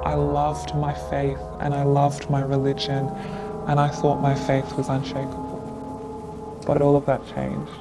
I loved my faith and I loved my religion and I thought my faith was unshakable. But all of that changed.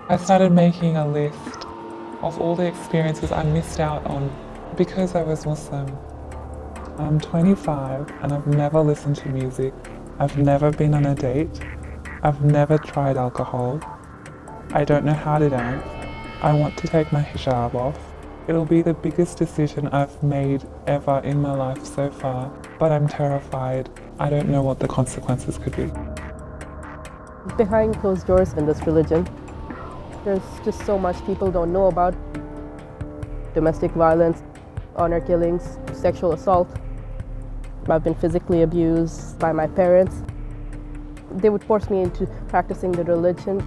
I started making a list of all the experiences I missed out on because I was Muslim. I'm 25 and I've never listened to music. I've never been on a date. I've never tried alcohol. I don't know how to dance. I want to take my hijab off. It'll be the biggest decision I've made ever in my life so far, but I'm terrified. I don't know what the consequences could be. Behind closed doors in this religion, there's just so much people don't know about. Domestic violence, honor killings, sexual assault. I've been physically abused by my parents. They would force me into practicing the religion.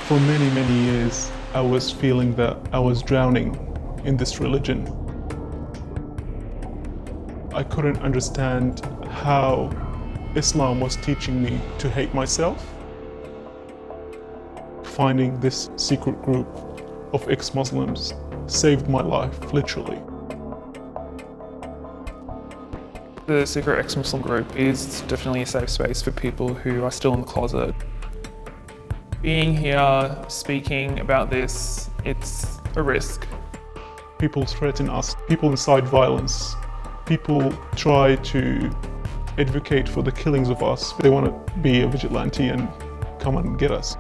For many, many years, I was feeling that I was drowning in this religion. I couldn't understand how Islam was teaching me to hate myself. Finding this secret group of ex-Muslims saved my life, literally. The Secret Ex-Muslim Group is definitely a safe space for people who are still in the closet. Being here, speaking about this, it's a risk. People threaten us, people incite violence, people try to advocate for the killings of us. They want to be a vigilante and come and get us.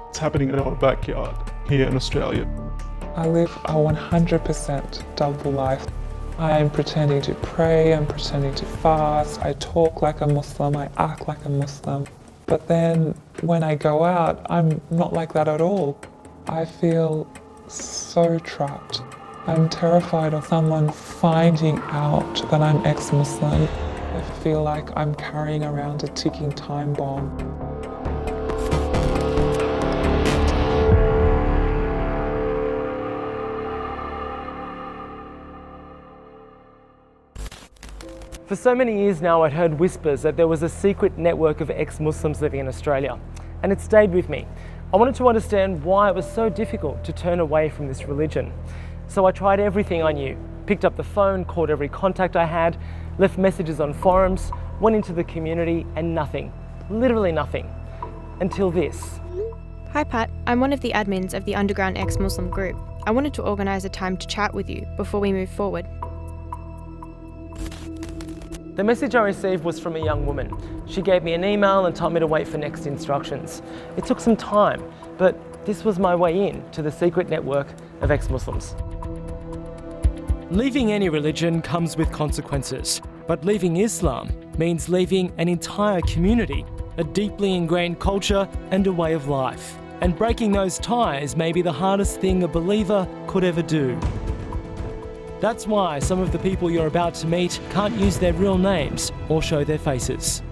It's happening in our backyard here in Australia. I live a 100% double life. I am pretending to pray, I'm pretending to fast, I talk like a Muslim, I act like a Muslim. But then when I go out, I'm not like that at all. I feel so trapped. I'm terrified of someone finding out that I'm ex-Muslim. I feel like I'm carrying around a ticking time bomb. For so many years now, I'd heard whispers that there was a secret network of ex-Muslims living in Australia, and it stayed with me. I wanted to understand why it was so difficult to turn away from this religion. So I tried everything I knew, picked up the phone, called every contact I had, left messages on forums, went into the community, and nothing, literally nothing, until this. Hi Pat, I'm one of the admins of the Underground Ex-Muslim group. I wanted to organise a time to chat with you before we move forward. The message I received was from a young woman. She gave me an email and told me to wait for next instructions. It took some time, but this was my way in to the secret network of ex-Muslims. Leaving any religion comes with consequences, but leaving Islam means leaving an entire community, a deeply ingrained culture and a way of life. And breaking those ties may be the hardest thing a believer could ever do. That's why some of the people you're about to meet can't use their real names or show their faces.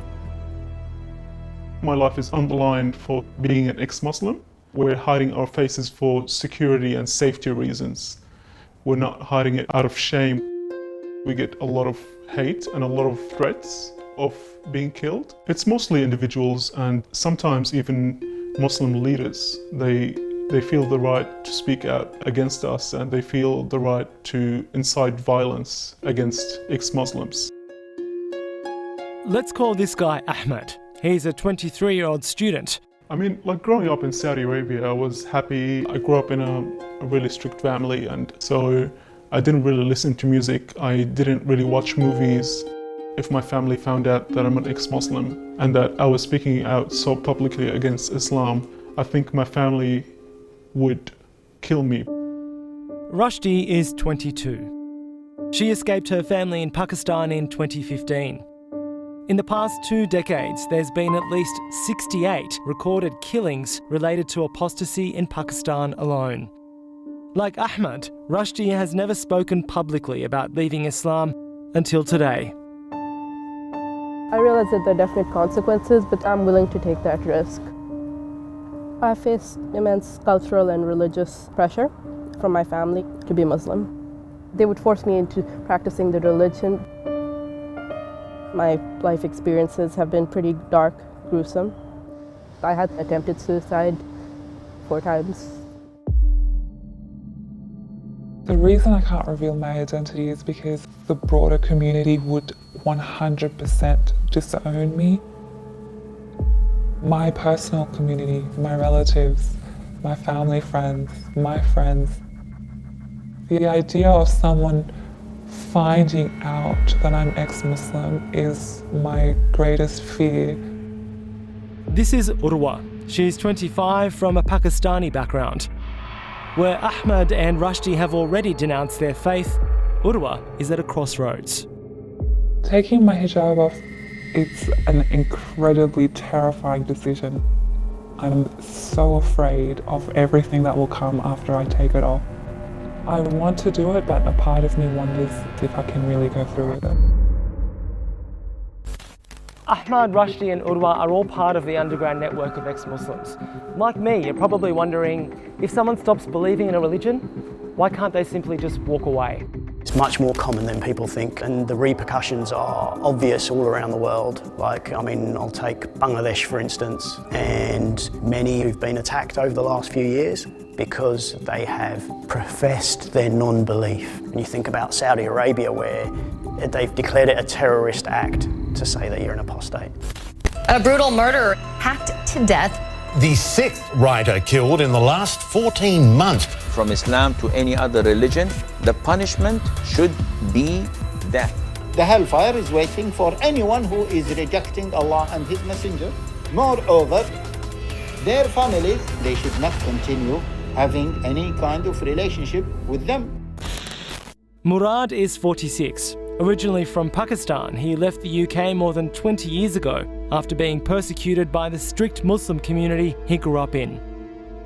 My life is on the line for being an ex-Muslim. We're hiding our faces for security and safety reasons. We're not hiding it out of shame. We get a lot of hate and a lot of threats of being killed. It's mostly individuals and sometimes even Muslim leaders. They feel the right to speak out against us and they feel the right to incite violence against ex-Muslims. Let's call this guy Ahmed. He's a 23-year-old student. I mean, like growing up in Saudi Arabia, I was happy. I grew up in a really strict family and so I didn't really listen to music. I didn't really watch movies. If my family found out that I'm an ex-Muslim and that I was speaking out so publicly against Islam, I think my family would kill me. Rushdie is 22. She escaped her family in Pakistan in 2015. In the past 2 decades, there's been at least 68 recorded killings related to apostasy in Pakistan alone. Like Ahmed, Rushdie has never spoken publicly about leaving Islam until today. I realize that there are definite consequences, but I'm willing to take that risk. I faced immense cultural and religious pressure from my family to be Muslim. They would force me into practicing the religion. My life experiences have been pretty dark, gruesome. I had attempted suicide 4 times. reason I can't reveal my identity is because the broader community would 100% disown me. My personal community, my relatives, my family friends, my friends. The idea of someone finding out that I'm ex-Muslim is my greatest fear. This is Urwa. She's 25 from a Pakistani background. Where Ahmad and Rushdie have already denounced their faith, Urwa is at a crossroads. Taking my hijab off, it's an incredibly terrifying decision. I'm so afraid of everything that will come after I take it off. I want to do it, but a part of me wonders if I can really go through with it. Ahmad, Rushdie and Urwa are all part of the underground network of ex-Muslims. Like me, you're probably wondering, if someone stops believing in a religion, why can't they simply just walk away? It's much more common than people think, and the repercussions are obvious all around the world. I'll take Bangladesh for instance, and many who've been attacked over the last few years because they have professed their non-belief. When you think about Saudi Arabia, where they've declared it a terrorist act to say that you're an apostate. A brutal murder, hacked to death. The sixth writer killed in the last 14 months. From Islam to any other religion, the punishment should be death. The hellfire is waiting for anyone who is rejecting Allah and His Messenger. Moreover, their families, they should not continue having any kind of relationship with them. Murad is 46. Originally from Pakistan, he left the UK more than 20 years ago after being persecuted by the strict Muslim community he grew up in.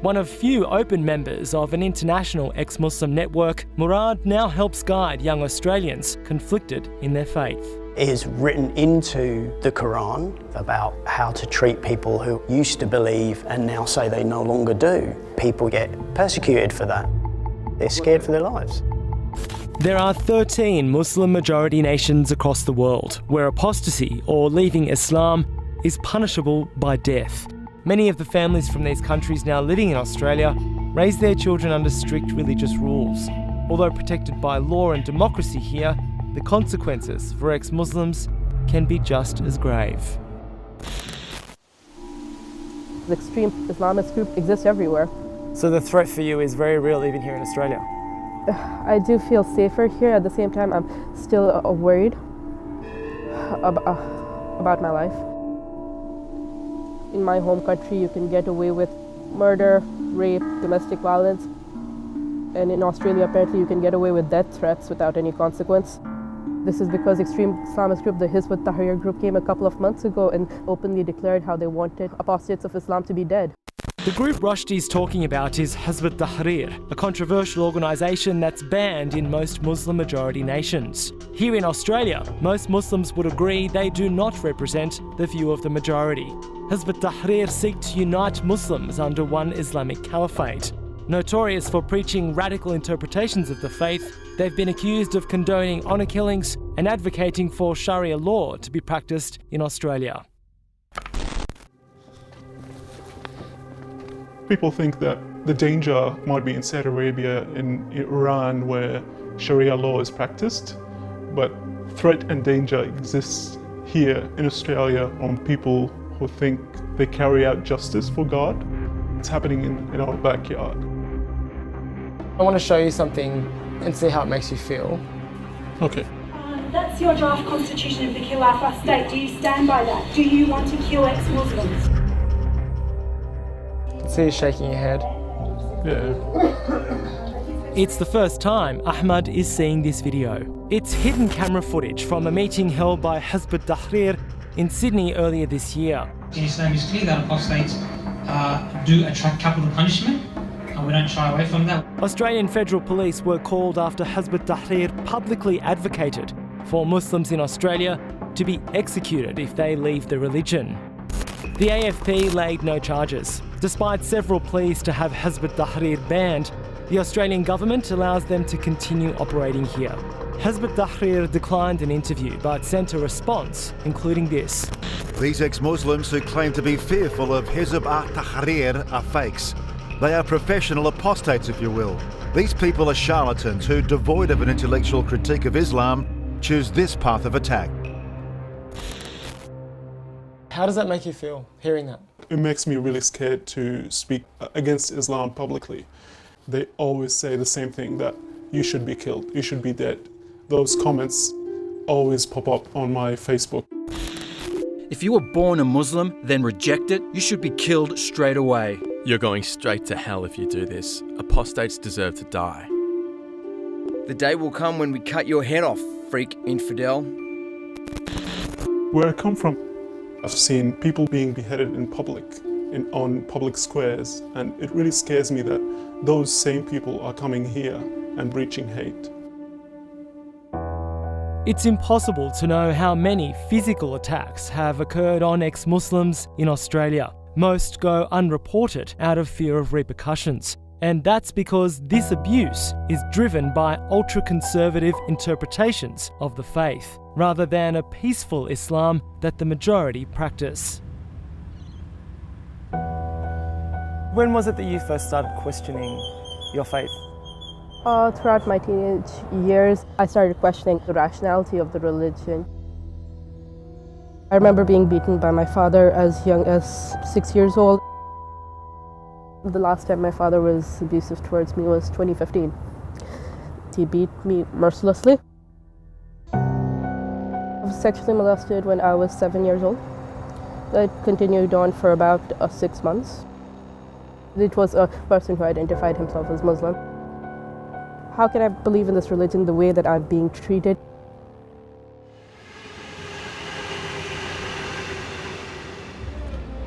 One of few open members of an international ex-Muslim network, Murad now helps guide young Australians conflicted in their faith. It is written into the Quran about how to treat people who used to believe and now say they no longer do. People get persecuted for that. They're scared for their lives. There are 13 Muslim-majority nations across the world where apostasy or leaving Islam is punishable by death. Many of the families from these countries now living in Australia raise their children under strict religious rules. Although protected by law and democracy here, the consequences for ex-Muslims can be just as grave. The extreme Islamist group exists everywhere. So the threat for you is very real even here in Australia? I do feel safer here. At the same time, I'm still worried about my life. In my home country, you can get away with murder, rape, domestic violence. And in Australia, apparently, you can get away with death threats without any consequence. This is because extreme Islamist group, the Hizb ut-Tahrir group, came a couple of months ago and openly declared how they wanted apostates of Islam to be dead. The group Rushdie's talking about is Hizb ut-Tahrir, a controversial organisation that's banned in most Muslim-majority nations. Here in Australia, most Muslims would agree they do not represent the view of the majority. Hizb ut-Tahrir seek to unite Muslims under one Islamic caliphate. Notorious for preaching radical interpretations of the faith, they've been accused of condoning honour killings and advocating for Sharia law to be practiced in Australia. People think that the danger might be in Saudi Arabia, in Iran, where Sharia law is practiced, but threat and danger exists here in Australia on people who think they carry out justice for God. It's happening in our backyard. I want to show you something and see how it makes you feel. Okay. That's your draft constitution of the Khilafah state. Do you stand by that? Do you want to kill ex-Muslims? See you shaking your head. Yeah. It's the first time Ahmad is seeing this video. It's hidden camera footage from a meeting held by Hizb ut-Tahrir in Sydney earlier this year. In Islam, it's clear that apostates do attract capital punishment, and we don't shy away from that. Australian Federal Police were called after Hizb ut-Tahrir publicly advocated for Muslims in Australia to be executed if they leave the religion. The AFP laid no charges. Despite several pleas to have Hizb ut-Tahrir banned, the Australian government allows them to continue operating here. Hizb ut-Tahrir declined an interview but sent a response, including this. These ex-Muslims who claim to be fearful of Hizb ut-Tahrir are fakes. They are professional apostates, if you will. These people are charlatans who, devoid of an intellectual critique of Islam, choose this path of attack. How does that make you feel, hearing that? It makes me really scared to speak against Islam publicly. They always say the same thing, that you should be killed, you should be dead. Those comments always pop up on my Facebook. If you were born a Muslim, then reject it, you should be killed straight away. You're going straight to hell if you do this. Apostates deserve to die. The day will come when we cut your head off, freak infidel. Where I come from, I've seen people being beheaded in public, on public squares, and it really scares me that those same people are coming here and breaching hate. It's impossible to know how many physical attacks have occurred on ex-Muslims in Australia. Most go unreported out of fear of repercussions. And that's because this abuse is driven by ultra-conservative interpretations of the faith, rather than a peaceful Islam that the majority practice. When was it that you first started questioning your faith? Throughout my teenage years, I started questioning the rationality of the religion. I remember being beaten by my father as young as 6 years old. The last time my father was abusive towards me was 2015. He beat me mercilessly. I was sexually molested when I was 7 years old. That continued on for about 6 months. It was a person who identified himself as Muslim. How can I believe in this religion the way that I'm being treated?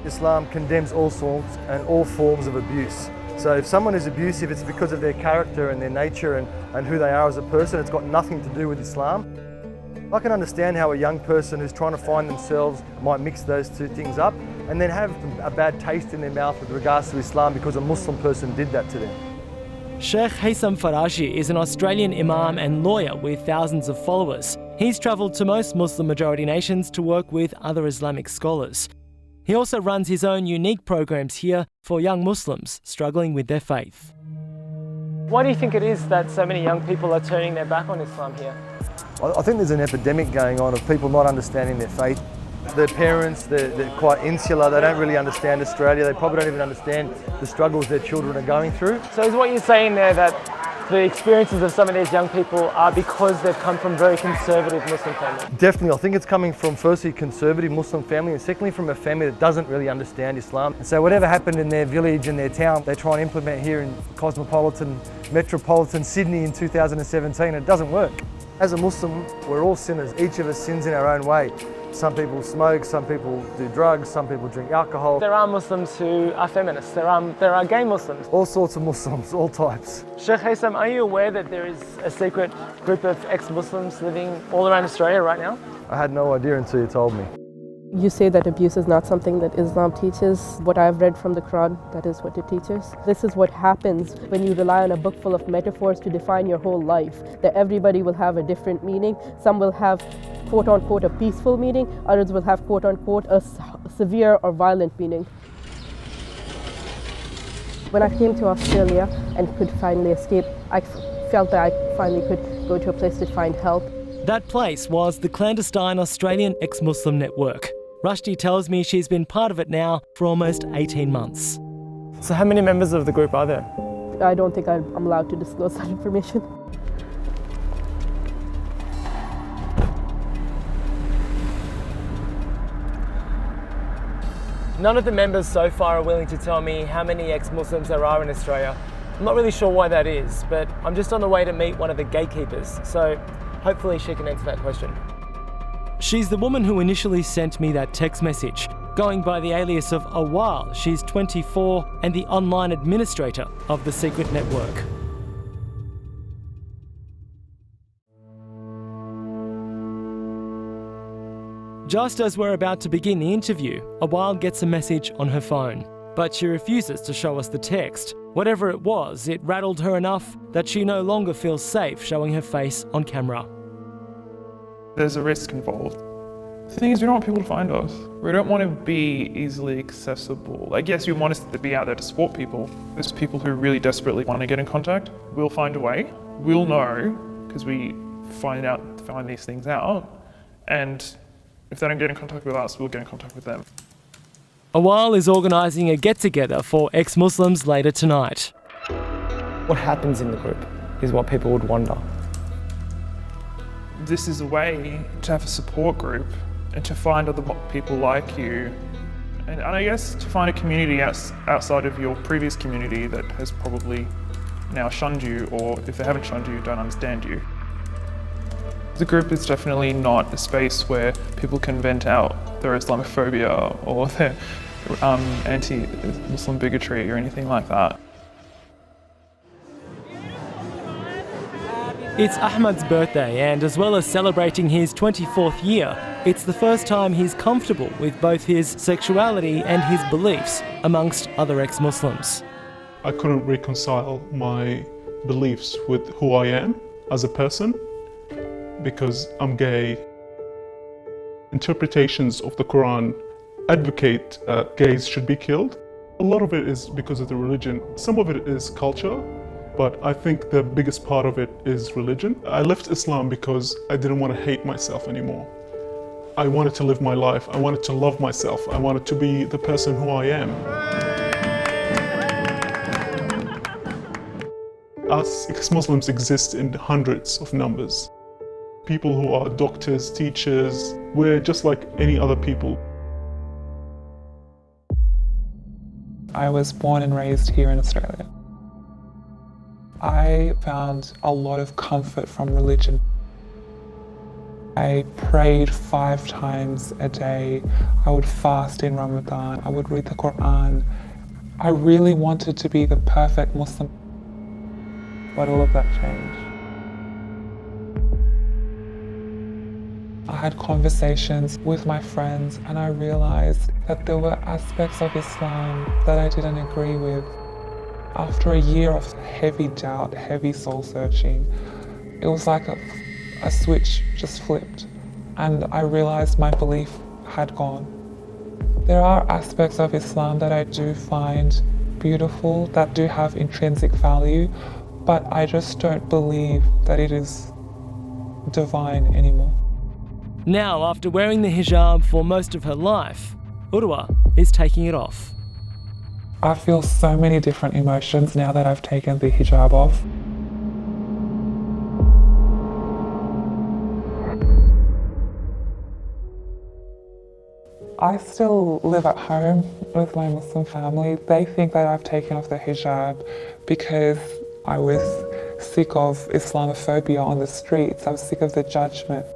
Islam condemns all sorts and all forms of abuse. So if someone is abusive, it's because of their character and their nature and who they are as a person. It's got nothing to do with Islam. I can understand how a young person who's trying to find themselves might mix those two things up and then have a bad taste in their mouth with regards to Islam because a Muslim person did that to them. Sheikh Haitham Farashi is an Australian imam and lawyer with thousands of followers. He's travelled to most Muslim-majority nations to work with other Islamic scholars. He also runs his own unique programs here for young Muslims struggling with their faith. Why do you think it is that so many young people are turning their back on Islam here? I think there's an epidemic going on of people not understanding their faith. Their parents, they're quite insular, they don't really understand Australia, they probably don't even understand the struggles their children are going through. So is what you're saying there that the experiences of some of these young people are because they've come from very conservative Muslim families? Definitely, I think it's coming from firstly a conservative Muslim family and secondly from a family that doesn't really understand Islam. And so whatever happened in their village and their town, they try and implement here in metropolitan Sydney in 2017, and it doesn't work. As a Muslim, we're all sinners, each of us sins in our own way. Some people smoke, some people do drugs, some people drink alcohol. There are Muslims who are feminists, there are gay Muslims. All sorts of Muslims, all types. Sheikh Haitham, are you aware that there is a secret group of ex-Muslims living all around Australia right now? I had no idea until you told me. You say that abuse is not something that Islam teaches. What I've read from the Quran, that is what it teaches. This is what happens when you rely on a book full of metaphors to define your whole life. That everybody will have a different meaning. Some will have quote-unquote a peaceful meaning, others will have quote-unquote a severe or violent meaning. When I came to Australia and could finally escape, I felt that I finally could go to a place to find help. That place was the clandestine Australian ex-Muslim network. Rushdie tells me she's been part of it now for almost 18 months. So how many members of the group are there? I don't think I'm allowed to disclose that information. None of the members so far are willing to tell me how many ex-Muslims there are in Australia. I'm not really sure why that is, but I'm just on the way to meet one of the gatekeepers, so hopefully she can answer that question. She's the woman who initially sent me that text message. Going by the alias of Awal, she's 24 and the online administrator of the secret network. Just as we're about to begin the interview, Awal gets a message on her phone, but she refuses to show us the text. Whatever it was, it rattled her enough that she no longer feels safe showing her face on camera. There's a risk involved. The thing is, we don't want people to find us. We don't want to be easily accessible. Like, yes, we want us to be out there to support people. There's people who really desperately want to get in contact. We'll find a way. We'll know, because we find these things out. And if they don't get in contact with us, we'll get in contact with them. Awal is organising a get-together for ex-Muslims later tonight. What happens in the group is what people would wonder. This is a way to have a support group and to find other people like you. And I guess to find a community outside of your previous community that has probably now shunned you, or if they haven't shunned you, don't understand you. The group is definitely not a space where people can vent out their Islamophobia or their anti-Muslim bigotry or anything like that. It's Ahmad's birthday, and as well as celebrating his 24th year, it's the first time he's comfortable with both his sexuality and his beliefs, amongst other ex-Muslims. I couldn't reconcile my beliefs with who I am as a person because I'm gay. Interpretations of the Quran advocate gays should be killed. A lot of it is because of the religion. Some of it is culture, but I think the biggest part of it is religion. I left Islam because I didn't want to hate myself anymore. I wanted to live my life. I wanted to love myself. I wanted to be the person who I am. Us ex-Muslims exist in hundreds of numbers. People who are doctors, teachers, we're just like any other people. I was born and raised here in Australia. I found a lot of comfort from religion. I prayed 5 times a day. I would fast in Ramadan. I would read the Quran. I really wanted to be the perfect Muslim, but all of that changed. I had conversations with my friends and I realized that there were aspects of Islam that I didn't agree with. After a year of heavy doubt, heavy soul searching, it was like a switch just flipped and I realized my belief had gone. There are aspects of Islam that I do find beautiful, that do have intrinsic value, but I just don't believe that it is divine anymore. Now, after wearing the hijab for most of her life, Urwa is taking it off. I feel so many different emotions now that I've taken the hijab off. I still live at home with my Muslim family. They think that I've taken off the hijab because I was sick of Islamophobia on the streets. I was sick of the judgment.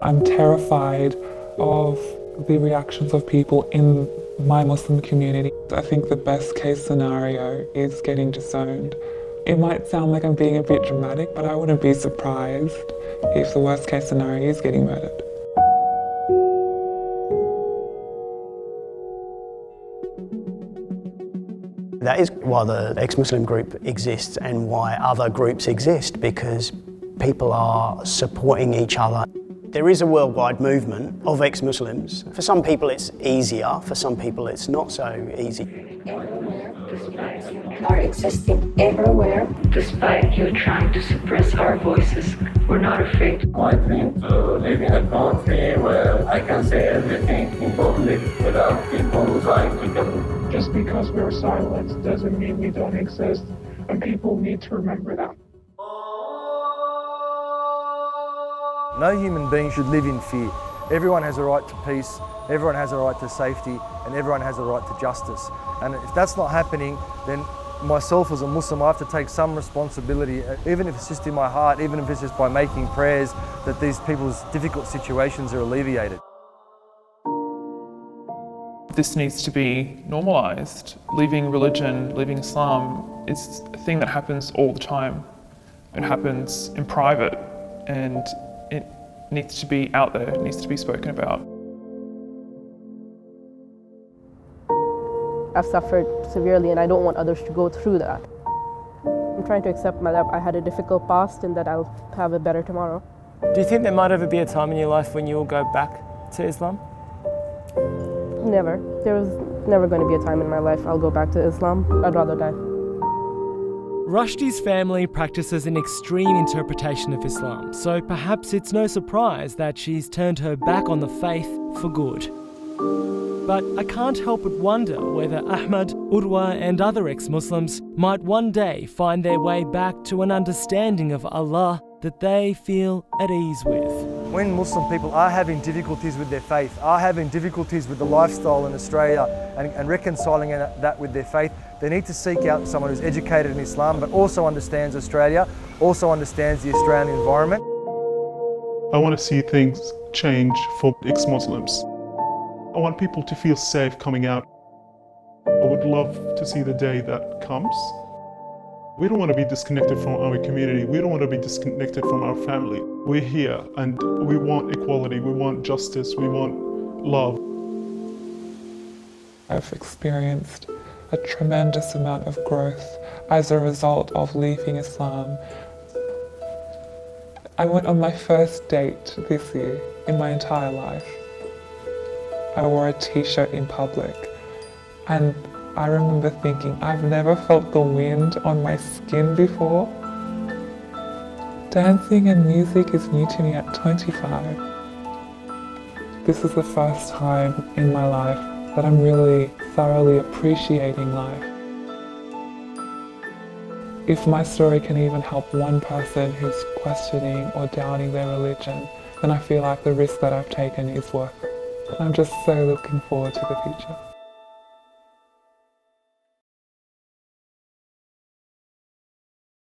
I'm terrified of the reactions of people in my Muslim community. I think the best case scenario is getting disowned. It might sound like I'm being a bit dramatic, but I wouldn't be surprised if the worst case scenario is getting murdered. That is why the ex-Muslim group exists and why other groups exist, because people are supporting each other. There is a worldwide movement of ex-Muslims. For some people it's easier, for some people it's not so easy. Are existing everywhere, despite you trying to suppress our voices. We're not afraid. I think living in a country where I can say everything in public without people trying to kill me. Just because we're silent doesn't mean we don't exist, and people need to remember that. No human being should live in fear. Everyone has a right to peace, everyone has a right to safety, and everyone has a right to justice. And if that's not happening, then myself as a Muslim, I have to take some responsibility, even if it's just in my heart, even if it's just by making prayers, that these people's difficult situations are alleviated. This needs to be normalised. Leaving religion, leaving Islam is a thing that happens all the time. It happens in private and it needs to be out there, it needs to be spoken about. I've suffered severely and I don't want others to go through that. I'm trying to accept that I had a difficult past and that I'll have a better tomorrow. Do you think there might ever be a time in your life when you'll go back to Islam? Never. There was never going to be a time in my life I'll go back to Islam. I'd rather die. Rushdie's family practices an extreme interpretation of Islam, so perhaps it's no surprise that she's turned her back on the faith for good. But I can't help but wonder whether Ahmad, Urwa and other ex-Muslims might one day find their way back to an understanding of Allah that they feel at ease with. When Muslim people are having difficulties with their faith, are having difficulties with the lifestyle in Australia and reconciling that with their faith, they need to seek out someone who's educated in Islam but also understands Australia, also understands the Australian environment. I want to see things change for ex-Muslims. I want people to feel safe coming out. I would love to see the day that comes. We don't want to be disconnected from our community. We don't want to be disconnected from our family. We're here and we want equality, we want justice, we want love. I've experienced a tremendous amount of growth as a result of leaving Islam. I went on my first date this year in my entire life. I wore a t-shirt in public and I remember thinking, I've never felt the wind on my skin before. Dancing and music is new to me at 25. This is the first time in my life that I'm really thoroughly appreciating life. If my story can even help one person who's questioning or doubting their religion, then I feel like the risk that I've taken is worth it. I'm just so looking forward to the future.